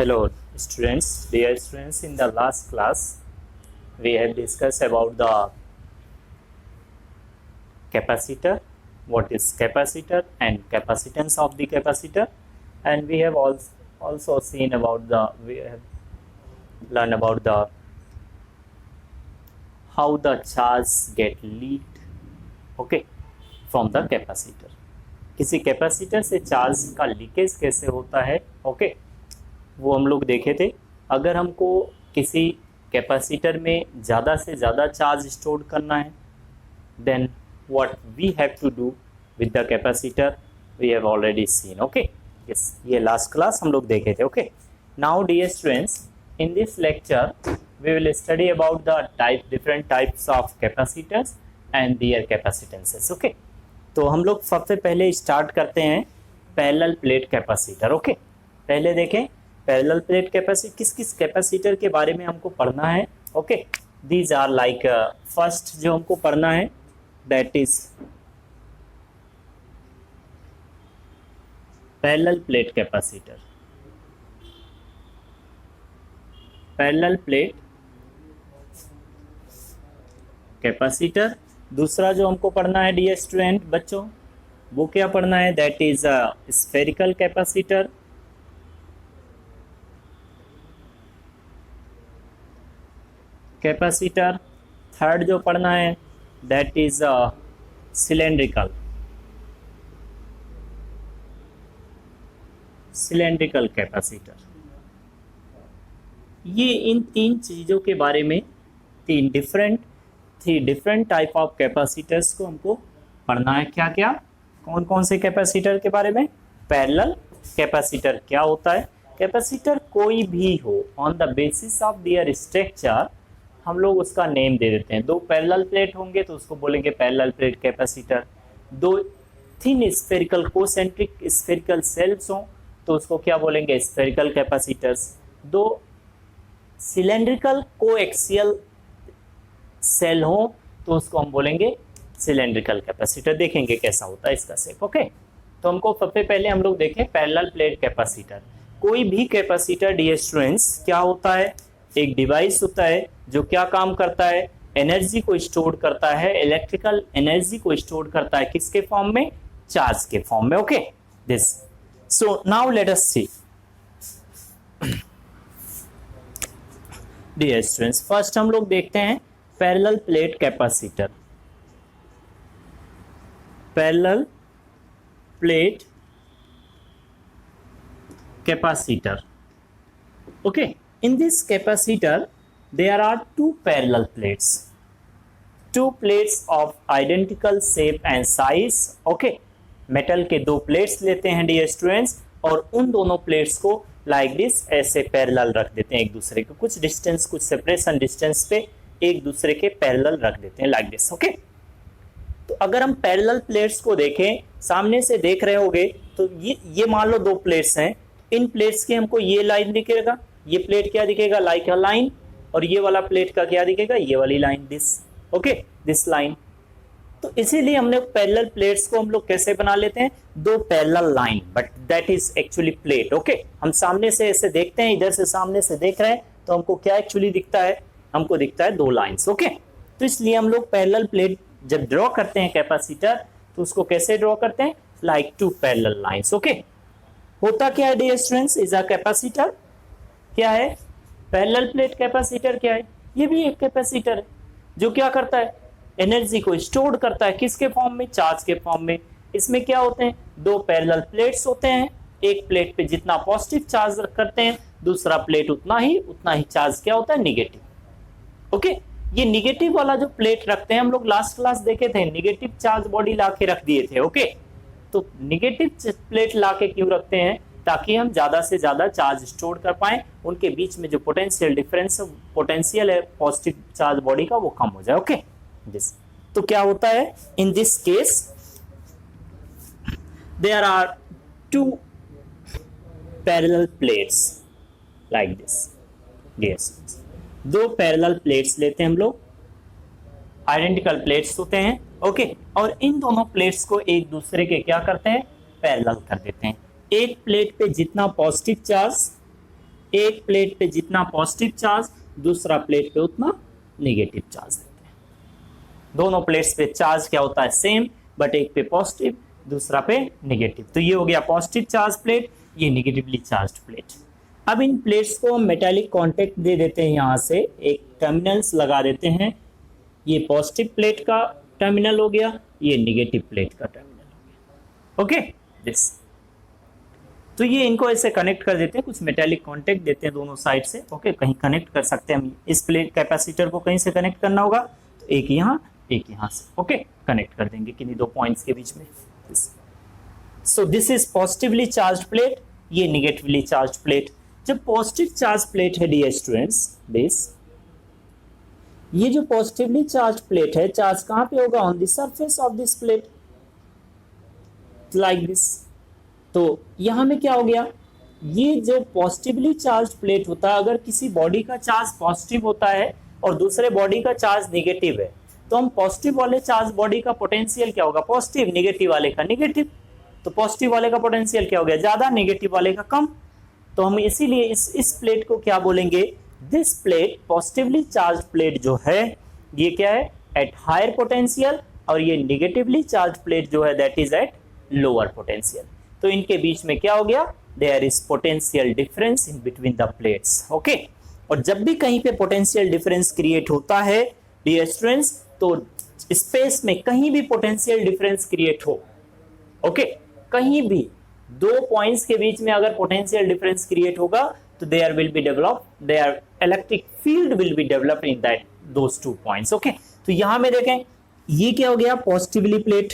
Hello students, dear students, in the last class we have discussed about the capacitor, what is capacitor and capacitance of the capacitor, and we have also seen about we have learned about the how the charge get leaked okay from the capacitor. किसी capacitor से charge का leakage कैसे होता है okay वो हम लोग देखे थे। अगर हमको किसी कैपेसिटर में ज़्यादा से ज़्यादा चार्ज स्टोर करना है then what we have to do with the capacitor we have already seen okay. Yes, ये लास्ट क्लास हम लोग देखे थे okay. Now dear students, in this lecture we will study about the different types of capacitors and their capacitances okay. तो हम लोग सबसे पहले स्टार्ट करते हैं पैरेलल प्लेट कैपेसिटर ओके। पहले देखें पैरेलल प्लेट कैपेसिटर, किस किस कैपेसिटर के बारे में हमको पढ़ना है okay. These are like first जो हमको पढ़ना है that is parallel plate capacitor, parallel plate capacitor. दूसरा जो हमको पढ़ना है डियर स्टूडेंट बच्चों वो क्या पढ़ना है that is spherical capacitor, capacitor. Third जो पढ़ना है that is cylindrical, cylindrical capacitor. ये इन तीन चीज़ों के बारे में three different type of capacitors को हमको पढ़ना है। क्या क्या, कौन कौन से कैपेसिटर के बारे में? पैरेलल कैपेसिटर क्या होता है? कैपेसिटर कोई भी हो on the basis of their structure हम लोग उसका नेम दे देते हैं। दो पैरेलल प्लेट होंगे तो उसको बोलेंगे पैरेलल प्लेट कैपेसिटर। दो thin spherical concentric spherical shells हों तो उसको क्या बोलेंगे? Spherical capacitors. दो सिलेंड्रिकल कोएक्सियल सेल हो तो उसको हम बोलेंगे सिलेंड्रिकल कैपेसिटर। देखेंगे कैसा होता है इसका शेप ओके। तो हमको सबसे पहले हम लोग देखें पैरेलल प्लेट कैपेसिटर। कोई भी कैपेसिटर डियर स्टूडेंट्स क्या होता है? एक डिवाइस होता है जो क्या काम करता है? एनर्जी को स्टोर करता है, इलेक्ट्रिकल एनर्जी को स्टोर करता है किसके फॉर्म में? चार्ज के फॉर्म में okay. This so now let us see dear students, first हम लोग देखते हैं parallel plate capacitor. Parallel plate capacitor okay. In this capacitor there are two parallel plates, two plates of identical shape and size okay. Metal के दो plates लेते हैं dear students और उन दोनों प्लेट्स को लाइक दिस ऐसे पैरेलल रख देते हैं एक दूसरे को, कुछ डिस्टेंस कुछ सेपरेशन डिस्टेंस पे एक दूसरे के पैरेलल रख देते हैं लाइक दिस ओके। तो अगर हम पैरेलल प्लेट्स को देखें, सामने से देख रहे होंगे तो ये मान लो दो प्लेट्स हैं। इन प्लेट्स के हमको ये लाइन दिखेगा, ये प्लेट क्या दिखेगा? Like a line. और ये वाला प्लेट का क्या दिखेगा? ये वाली line, this okay, this line. तो इसीलिए हमने पैरेलल प्लेट्स को हम लोग कैसे बना लेते हैं? दो parallel line, but that is actually plate okay. हम सामने से ऐसे देखते हैं, इधर से सामने से देख रहे हैं तो हमको क्या एक्चुअली दिखता है? हमको दिखता है दो लाइंस ओके। तो इसलिए हम लोग पैरेलल प्लेट जब ड्रॉ करते हैं कैपेसिटर तो उसको कैसे ड्रॉ करते हैं? Like two parallel lines okay. होता क्या है dear students? Is a capacitor क्या है? पैरेलल प्लेट कैपेसिटर क्या है? ये भी एक कैपेसिटर है जो क्या करता है? एनर्जी को स्टोर करता है किसके फॉर्म में? चार्ज के फॉर्म में। इसमें क्या होते हैं? दो पैरेलल प्लेट्स होते हैं। एक प्लेट पे जितना पॉजिटिव चार्ज करते हैं दूसरा प्लेट उतना ही चार्ज क्या होता है? Negative okay. ये निगेटिव वाला जो प्लेट रखते हैं हम लोग लास्ट क्लास देखे थे, निगेटिव चार्ज बॉडी ला के रख दिए थे ओके। तो निगेटिव प्लेट ला के क्यों रखते हैं? ताकि हम ज्यादा से ज्यादा चार्ज स्टोर कर पाए, उनके बीच में जो पोटेंशियल डिफरेंस पोटेंशियल है पॉजिटिव चार्ज बॉडी का वो कम हो जाए ओके। दिस तो क्या होता है? In this case there are two parallel plates like this. Yes, दो पैरेलल प्लेट्स लेते हैं हम लोग, आइडेंटिकल प्लेट्स होते हैं ओके। और इन दोनों प्लेट्स को एक दूसरे के क्या करते हैं? पैरेलल कर देते हैं। एक प्लेट पे जितना पॉजिटिव चार्ज एक प्लेट पे जितना पॉजिटिव चार्ज, दूसरा प्लेट पे उतना नेगेटिव चार्ज देते हैं। दोनों प्लेट्स पे चार्ज क्या होता है, सेम, बट एक पे पॉजिटिव, दूसरा पे नेगेटिव। तो ये हो गया पॉजिटिव चार्ज प्लेट, ये नेगेटिवली चार्ज प्लेट। अब इन प्लेट्स को मेटालिक कांटेक्ट दे देते हैं, यहाँ से एक टर्मिनल्स लगा देते हैं। ये पॉजिटिव प्लेट का टर्मिनल हो गया, ये नेगेटिव प्लेट का टर्मिनल हो गया। ओके दिस, तो ये इनको ऐसे कनेक्ट कर देते हैं, कुछ मेटालिक कांटेक्ट देते हैं दोनों साइड से। ओके कहीं कनेक्ट कर सकते हैं हम, इस प्लेट कैपेसिटर को कहीं से कनेक्ट करना होगा तो एक यहाँ एक यहाँ से ओके कनेक्ट कर देंगे किन्हीं दो पॉइंट्स के बीच में। So this is positively charge plate, ये निगेटिवली चार्ज प्लेट। जब पॉजिटिव चार्ज प्लेट है डियर स्टूडेंट्स, दिस, ये जो पॉजिटिवली चार्ज प्लेट है, चार्ज कहां पे होगा, on the surface of this plate, like this. तो यहां में क्या हो गया, ये जो पॉजिटिवली चार्ज प्लेट होता है, अगर किसी बॉडी का चार्ज पॉजिटिव होता है और दूसरे बॉडी का चार्ज नेगेटिव है, तो हम पॉजिटिव वाले चार्ज बॉडी का पोटेंशियल क्या होगा, पॉजिटिव, नेगेटिव वाले का नेगेटिव। तो पॉजिटिव वाले का पोटेंशियल क्या हो गया, ज्यादा, नेगेटिव वाले का कम। तो हम इसीलिए इस प्लेट को क्या बोलेंगे, this plate, positively charge plate जो है, ये क्या है, एट हायर पोटेंशियल, और ये नेगेटिवली चार्ज प्लेट जो है that is at lower potential. तो इनके बीच में क्या हो गया, there is potential difference in between the plates. Okay, और जब भी कहीं पे पोटेंशियल डिफरेंस क्रिएट होता है डियर स्टूडेंट्स, तो स्पेस में कहीं भी पोटेंशियल डिफरेंस क्रिएट हो, ओके, कहीं भी दो पॉइंट्स के बीच में अगर पोटेंशियल डिफरेंस क्रिएट होगा, तो there will be develop, there electric field will be developed in that those two points. Okay, तो यहां में देखें, ये क्या हो गया, पॉजिटिवली प्लेट,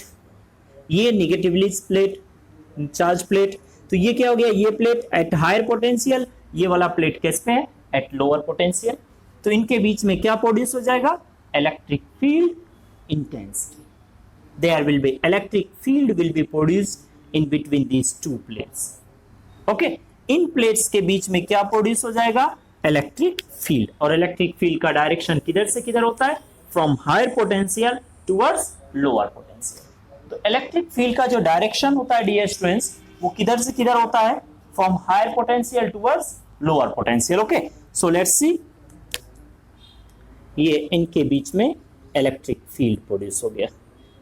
ये नेगेटिवली प्लेट, चार्ज प्लेट। तो ये क्या हो गया, ये प्लेट एट हायर पोटेंशियल, ये वाला प्लेट किस पे है, एट लोअर पोटेंशियल। तो इनके बीच में क्या प्रोड्यूस हो जाएगा, electric field intensity, there will be electric field will be produced in between these two plates. Okay, इन प्लेट्स के बीच में क्या प्रोड्यूस हो जाएगा, इलेक्ट्रिक फील्ड। और इलेक्ट्रिक फील्ड का डायरेक्शन किधर से किधर होता है, from higher potential towards lower potential. तो इलेक्ट्रिक फील्ड का जो डायरेक्शन होता है डियर स्टूडेंट्स, वो किधर से किधर होता है, from higher potential towards lower potential. Okay, so let's see, ये इनके बीच में इलेक्ट्रिक फील्ड प्रोड्यूस हो गया,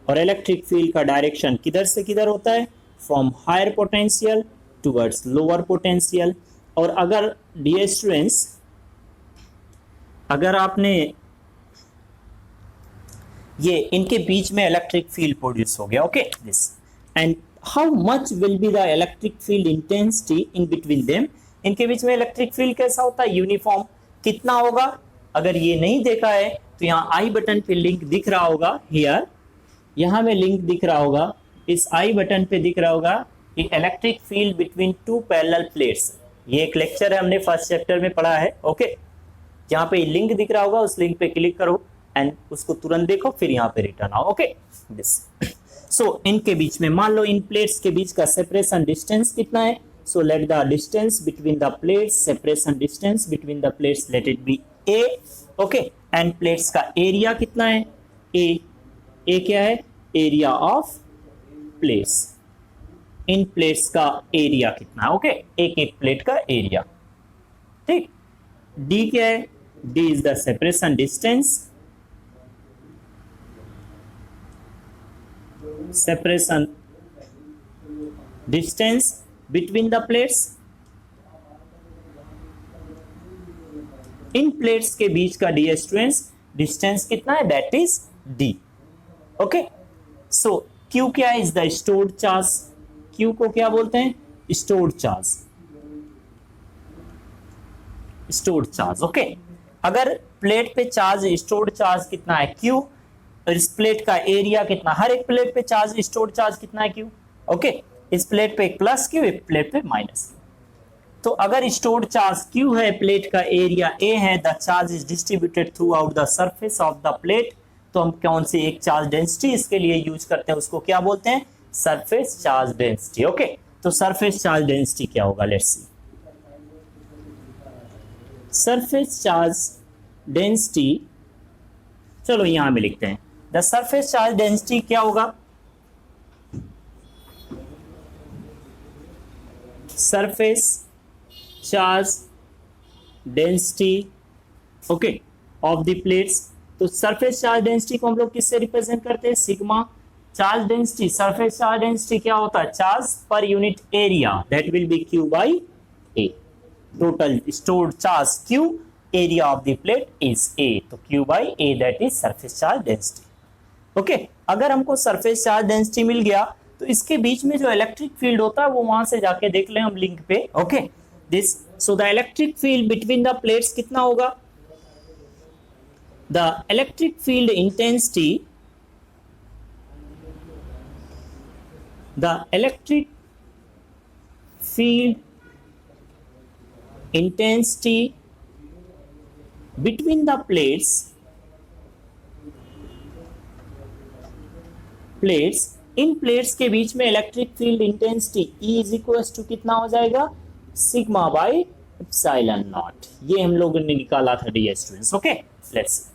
और इलेक्ट्रिक फील्ड का डायरेक्शन किधर से किधर होता है, from higher potential towards lower potential. और अगर डियर स्टूडेंट्स, अगर आपने ये इनके बीच में इलेक्ट्रिक फील्ड प्रोड्यूस हो गया, okay this, and how much will be the electric field intensity in between them, इनके बीच में इलेक्ट्रिक फील्ड कैसा होता है, यूनिफॉर्म, कितना होगा। अगर ये नहीं देखा है तो यहाँ आई बटन पे लिंक दिख रहा होगा, हियर यहाँ में लिंक दिख रहा होगा, इस आई बटन पे दिख रहा होगा कि electric field between two parallel plates. ये एक लेक्चर है, हमने फर्स्ट चैप्टर में पढ़ा है। ओके, जहाँ पे लिंक दिख रहा होगा उस लिंक पे क्लिक करो एंड उसको तुरंत देखो, फिर यहाँ पे रिटर्न आओ। ओके दिस, सो इनके बीच में मान लो इन प्लेट्स के बीच का सेपरेशन डिस्टेंस कितना है, so let the distance between the plates, separation distance between the plates, let it be A. Okay, and plates का एरिया कितना है, ए क्या है, area of plates, in plates का एरिया कितना है, ओके, एक एक प्लेट का एरिया, ठीक। डी क्या है, D is the separation distance, separation distance between the plates, in plates के बीच का डियर स्टूडेंट्स डिस्टेंस कितना है, that is D. Okay, so Q क्या है, is the stored charge, Q को क्या बोलते हैं, stored charge, stored charge. Okay, अगर प्लेट पे चार्ज, स्टोर्ड चार्ज कितना है Q, और इस प्लेट का एरिया कितना, हर एक प्लेट पे चार्ज, स्टोर्ड चार्ज कितना है Q। ओके, इस प्लेट पे प्लस Q, एक प्लेट पे माइनस Q। तो अगर स्टोर्ड चार्ज Q है, प्लेट का एरिया A है, the charge is distributed through out the surface of the plate, तो हम कौन सी एक चार्ज डेंसिटी इसके लिए यूज करते हैं, उसको क्या बोलते हैं, सरफेस चार्ज डेंसिटी। ओके, तो सरफेस चार्ज डेंसिटी क्या होगा, let's see, surface charge density, चलो यहां में लिखते हैं, द सरफेस चार्ज डेंसिटी क्या होगा, surface charge density okay of the plates. तो सरफेस चार्ज डेंसिटी को हम लोग किससे रिप्रेजेंट करते हैं? Sigma. Charge density, surface charge density क्या होता है? Charge per unit area, that will be Q by A। Total stored charge Q, area of the plate is A, तो Q by A that is surface charge density. Okay, अगर हमको surface charge density मिल गया तो इसके बीच में जो electric field होता है वो वहां से जाके देख लें हम लिंक पे। Okay, this so the electric field between the plates कितना होगा? The electric field intensity, the electric field intensity between the plates इन प्लेट्स के बीच में electric field intensity E is equal to कितना हो जाएगा? Sigma by epsilon not. ये हम लोगों ने निकाला था डियर स्टूडेंट्स। ओके, लेट्स,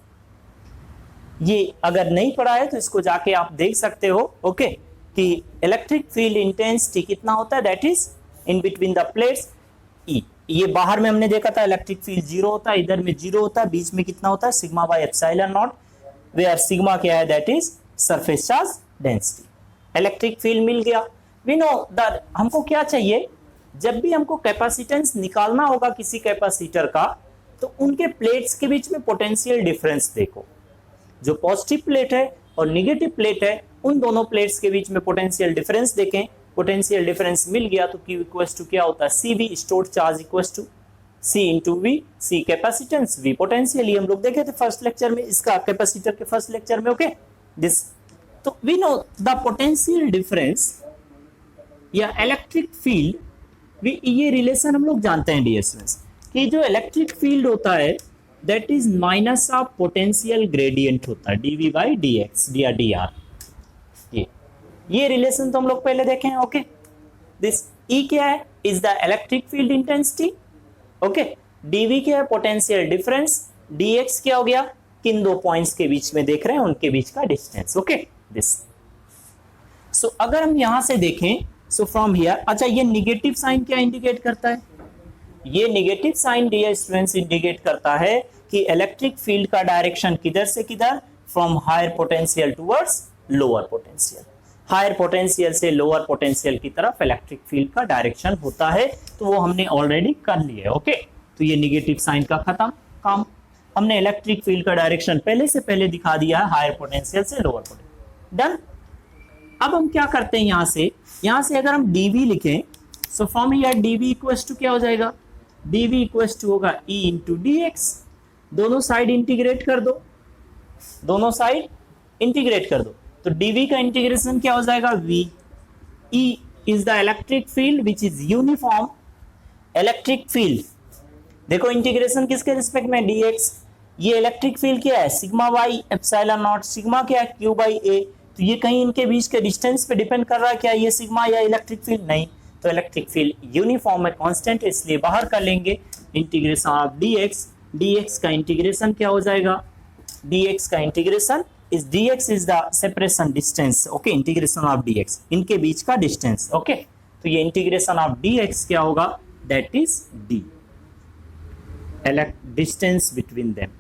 ये अगर नहीं पढ़ा है तो इसको जाके आप देख सकते हो। ओके, कि इलेक्ट्रिक फील्ड इंटेंसिटी कितना होता है? That is in between the plates E। ये बाहर में हमने देखा था इलेक्ट्रिक फील्ड जीरो होता है, इधर में जीरो होता है, बीच में कितना होता है? Sigma by epsilon naught, where sigma क्या है? That is surface charge density. Electric field मिल गया। वी नो दैट हमको क्या चाहिए? जब भी हमको कैपेसिटेंस निकालना होगा किसी कैपेसिटर का, तो उनके प्लेट्स के बीच में पोटेंशियल डिफरेंस देखो। जो पॉजिटिव प्लेट है और निगेटिव प्लेट है, उन दोनों प्लेट्स के बीच में पोटेंशियल डिफरेंस देखें। पोटेंशियल डिफरेंस मिल गया तो Q इक्वल्स टू क्या होता है? CV stored charge equals to C into V। C capacitance, V potential, ये हम लोग देखे थे फर्स्ट लेक्चर में, इसका कैपेसिटर के फर्स्ट लेक्चर में। ओके, दिस, तो we know the potential difference या इलेक्ट्रिक फील्ड, ये रिलेशन हम लोग जानते हैं डियर स्टूडेंट्स, कि जो इलेक्ट्रिक फील्ड होता है that is minus of potential gradient होता है, dV बाई dx या dr। ये रिलेशन तो हम लोग पहले देखे हैं। ओके, दिस E क्या है? Is the electric field intensity. Okay, dV क्या है? Potential difference. dx क्या हो गया? किन दो पॉइंट्स के बीच में देख रहे हैं उनके बीच का डिस्टेंस। ओके, दिस, सो अगर हम यहां से देखें, सो फ्रॉम हियर, अच्छा ये निगेटिव साइन क्या इंडिकेट करता है? ये negative sign dear students indicate करता है कि इलेक्ट्रिक फील्ड का डायरेक्शन किधर से किधर? From higher potential towards lower potential. Higher potential से लोअर पोटेंशियल की तरफ इलेक्ट्रिक फील्ड का डायरेक्शन होता है, तो वो हमने ऑलरेडी कर लिया है। ओके, तो ये निगेटिव साइन का खत्म काम। हमने इलेक्ट्रिक फील्ड का डायरेक्शन पहले से पहले दिखा दिया है, हायर पोटेंशियल से लोअर पोटेंशियल। डन। अब हम क्या करते हैं, यहां से अगर हम dV लिखें, so from here dV equals to क्या हो जाएगा? dV इक्वल्स टू होगा E इंटू dx। दोनों साइड इंटीग्रेट कर दो, दोनों साइड इंटीग्रेट कर दो, तो dV का इंटीग्रेशन क्या हो जाएगा? V। E is the electric field which is uniform electric field. देखो इंटीग्रेशन किसके रिस्पेक्ट में? dx। ये इलेक्ट्रिक फील्ड क्या है? Sigma by epsilon not. Sigma क्या है? Q by A। तो ये कहीं इनके बीच के डिस्टेंस पे डिपेंड कर रहा है क्या ये सिग्मा या इलेक्ट्रिक फील्ड? नहीं, तो इलेक्ट्रिक फील्ड यूनिफॉर्म है, कांस्टेंट है, इसलिए बाहर कर लेंगे इंटीग्रेशन ऑफ dx। dx का इंटीग्रेशन क्या हो जाएगा? dx का integration is dx is the separation distance. Okay, integration of dx, इनके बीच का डिस्टेंस। ओके, तो ये इंटीग्रेशन ऑफ dx क्या होगा? That is d, distance between them,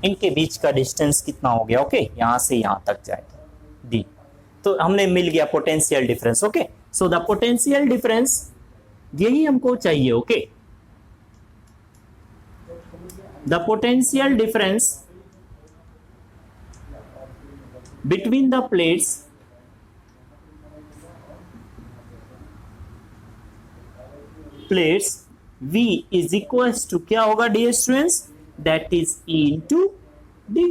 इनके बीच का डिस्टेंस कितना हो गया? ओके, यहां से यहां तक जाएगा d। तो हमने मिल गया potential difference. Okay, so the potential difference यही हमको चाहिए। Okay, the potential difference between the plates V is equals to क्या होगा dear students? That is E into D।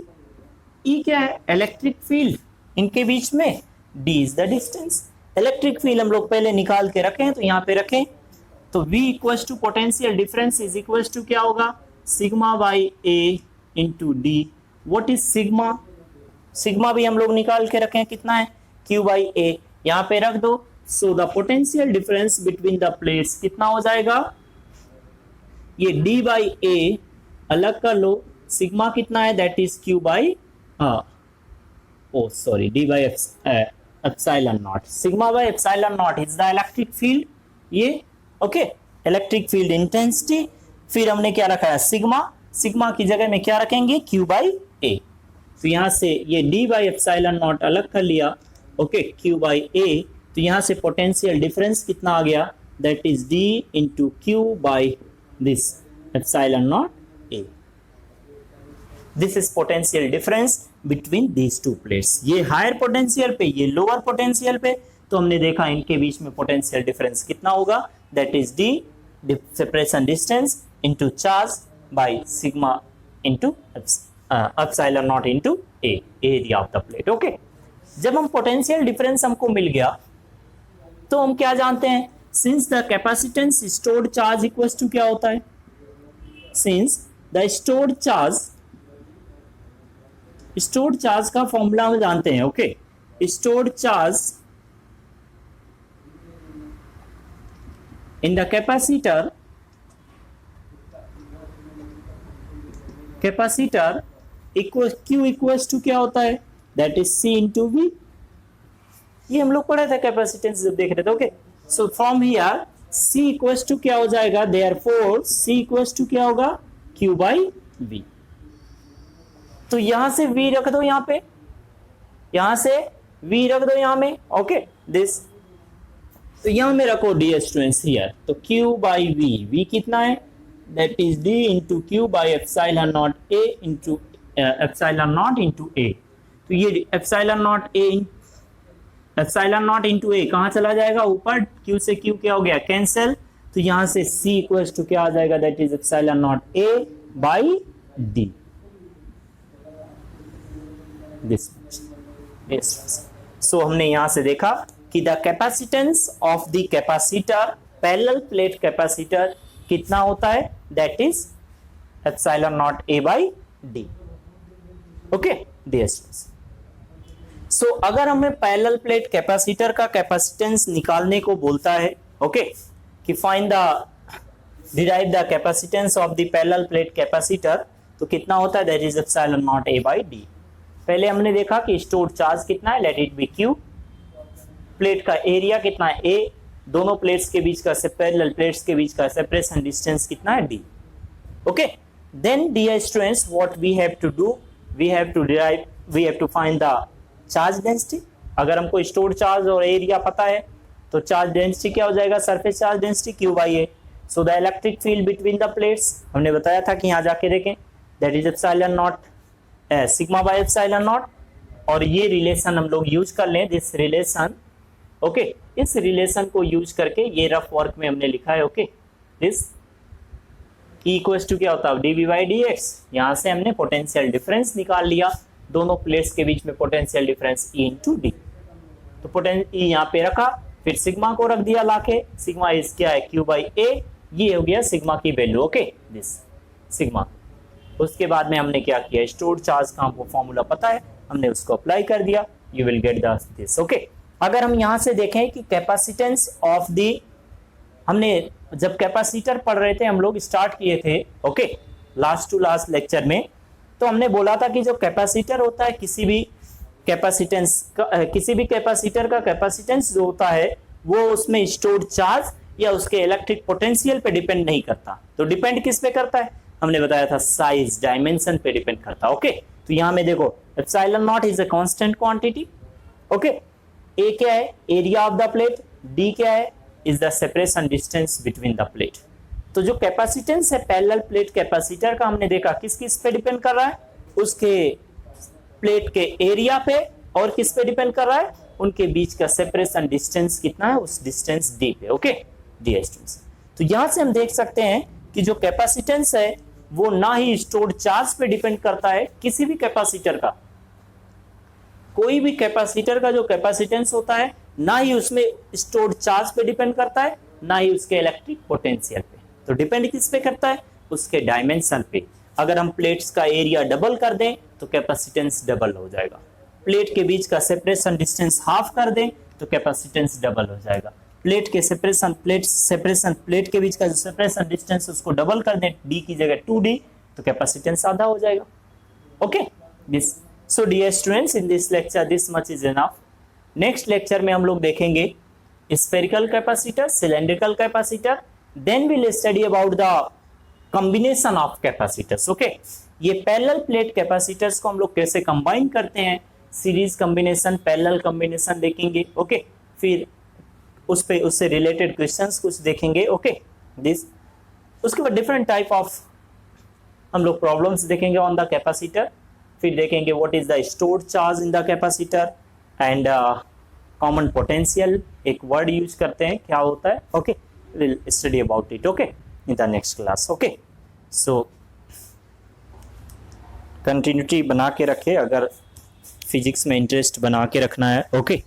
E क्या है? इलेक्ट्रिक फील्ड, इनके बीच में D is the distance. Electric field हम लोग पहले निकाल के रखें, तो यहाँ पे रखें, तो V equals to potential difference is equals to क्या होगा? Sigma by A into D। What is sigma? Sigma भी हम लोग निकाल के रखें, कितना है? Q by A। यहाँ पे रख दो। So the potential difference between the plates कितना हो जाएगा? ये D बाई A अलग कर लो, सिग्मा कितना है? That is Q by D by epsilon not. Sigma by epsilon not is the electric field. ये ओके, इलेक्ट्रिक फील्ड इंटेंसिटी फिर हमने क्या रखा है सिग्मा, सिग्मा की जगह में क्या रखेंगे Q बाई ए। तो यहां से ये D बाई एप्सिलॉन नॉट अलग कर लिया, ओके Q बाई ए। तो यहां से पोटेंशियल डिफरेंस कितना आ गया, that is D into Q by this epsilon not A. This is potential difference between these two plates. ये हायर पोटेंशियल पे, ये लोअर पोटेंशियल पे, तो हमने देखा इनके बीच में पोटेंशियल डिफरेंस कितना होगा, that is D separation distance into charge by sigma into epsilon not into A, area of the plate. Okay, जब हम पोटेंशियल डिफरेंस हमको मिल गया तो हम क्या जानते हैं, since the capacitance stored charge equals to क्या होता है, सिंस द स्टोर्ड चार्ज का फॉर्मूला हम जानते हैं। Okay, stored charge in the capacitor Q equals to क्या होता है, that is C into V। ये हम लोग पढ़े थे कैपेसिटेंस जब देख रहे थे। Okay, so from here C equals to क्या हो जाएगा, देयरफॉर C इक्वल्स टू क्या होगा, Q बाई V। तो यहां से V रख दो, यहां पे यहां से V रख दो यहां में, ओके दिस। तो यहां में रखो D स्टूडेंट्स हियर, तो Q बाई V कितना है, that is D into Q by epsilon naught A into epsilon naught into A। तो ये epsilon naught into A कहाँ चला जाएगा, ऊपर, Q से Q क्या हो गया, कैंसिल। तो यहां से C इक्वल्स टू क्या आ जाएगा, that is epsilon naught A by D, this much। So हमने यहां से देखा कि the capacitance of the capacitor, parallel plate capacitor कितना होता है, that is epsilon not A by D. Okay dear students, so अगर हमें पैरेलल प्लेट कैपेसिटर का कैपेसिटेंस निकालने को बोलता है, ओके कि find the derive the capacitance of the parallel plate capacitor, तो कितना होता है, that is epsilon not A by D. पहले हमने देखा कि स्टोर्ड चार्ज कितना है, let it be Q, plate का एरिया कितना है A, दोनों प्लेट्स के बीच का, पैरेलल प्लेट्स के बीच का सेपरेशन डिस्टेंस कितना है D। Okay, then dear students what we have to do, we have to find the charge density. अगर हमको स्टोर्ड चार्ज और एरिया पता है तो चार्ज डेंसिटी क्या हो जाएगा, surface charge density Q by A। So the electric field between the plates, हमने बताया था कि यहाँ जाके देखें, that is epsilon not sigma by epsilon not. और ये रिलेशन हम लोग यूज कर लें, दिस रिलेशन। ओके, इस रिलेशन को यूज करके ये रफ वर्क में हमने लिखा है। Okay, this E equals to क्या होता है, dV बाई dx। यहाँ से हमने पोटेंशियल डिफरेंस निकाल लिया, दोनों प्लेट्स के बीच में potential difference E into D. तो E यहाँ पे रखा, फिर सिग्मा को रख दिया लाके, सिग्मा इज क्या है, Q बाई A। ये हो गया सिग्मा की वैल्यू। Okay this sigma. उसके बाद में हमने क्या किया, स्टोर्ड चार्ज का हमको फॉर्मूला पता है, हमने उसको अप्लाई कर दिया, you will get this. Okay, अगर हम यहां से देखें कि कैपेसिटेंस ऑफ दी, हमने जब कैपेसिटर पढ़ रहे थे, हम लोग स्टार्ट किए थे, okay last to last lecture में, तो हमने बोला था कि जो कैपेसिटर होता है, किसी भी कैपेसिटर का कैपेसिटेंस जो होता है वो उसमें स्टोर्ड चार्ज या उसके इलेक्ट्रिक पोटेंशियल पे डिपेंड नहीं करता। तो डिपेंड किस पे करता है, हमने बताया था साइज, डायमेंशन पे डिपेंड करता है। ओके, तो यहां में देखो epsilon not is a constant quantity. Okay, A क्या है, area of the plate, D क्या है, is the separation distance between the plate. तो जो कैपेसिटेंस है पैरेलल प्लेट कैपेसिटर का, हमने देखा किस किस पे डिपेंड कर रहा है, उसके प्लेट के एरिया पे, और किस पे डिपेंड कर रहा है, उनके बीच का सेपरेशन डिस्टेंस कितना है, उस डिस्टेंस डी पे। ओके डियर स्टूडेंट्स, तो यहां से हम देख सकते हैं कि जो कैपेसिटेंस है वो ना ही स्टोर्ड चार्ज पे डिपेंड करता है, किसी भी कैपेसिटर का, कोई भी कैपेसिटर का जो कैपेसिटेंस होता है ना ही उसमें स्टोर्ड चार्ज पे डिपेंड करता है, ना ही उसके इलेक्ट्रिक पोटेंशियल पे। तो डिपेंड किस पे करता है, उसके डायमेंशन पे। अगर हम प्लेट्स का एरिया डबल कर दें तो कैपेसिटेंस डबल हो जाएगा, प्लेट के बीच का सेपरेशन डिस्टेंस हाफ कर दें तो कैपेसिटेंस डबल हो जाएगा, प्लेट के प्लेट के बीच का जो सेपरेशन डिस्टेंस उसको डबल कर दें, डी की जगह 2d, तो कैपेसिटेंस आधा हो जाएगा। Okay this, so dear students, in this lecture this much is enough. Next lecture में हम लोग देखेंगे spherical capacitor, cylindrical capacitor, then we will study about the combination of capacitors. Okay, ये पैरेलल प्लेट कैपेसिटर्स को हम लोग कैसे combine करते हैं, सीरीज कॉम्बिनेशन, पैरेलल कॉम्बिनेशन देखेंगे। ओके, फिर उससे रिलेटेड क्वेश्चंस कुछ देखेंगे। ओके, दिस उसके बाद डिफरेंट टाइप ऑफ हम लोग प्रॉब्लम्स देखेंगे ऑन द कैपेसिटर। फिर देखेंगे what is the stored charge in the capacitor and common potential, एक वर्ड यूज करते हैं, क्या होता है। Okay, will study about it okay in the next class. Okay, so continuity बना के रखे, अगर फिजिक्स में इंटरेस्ट बना के रखना है। ओके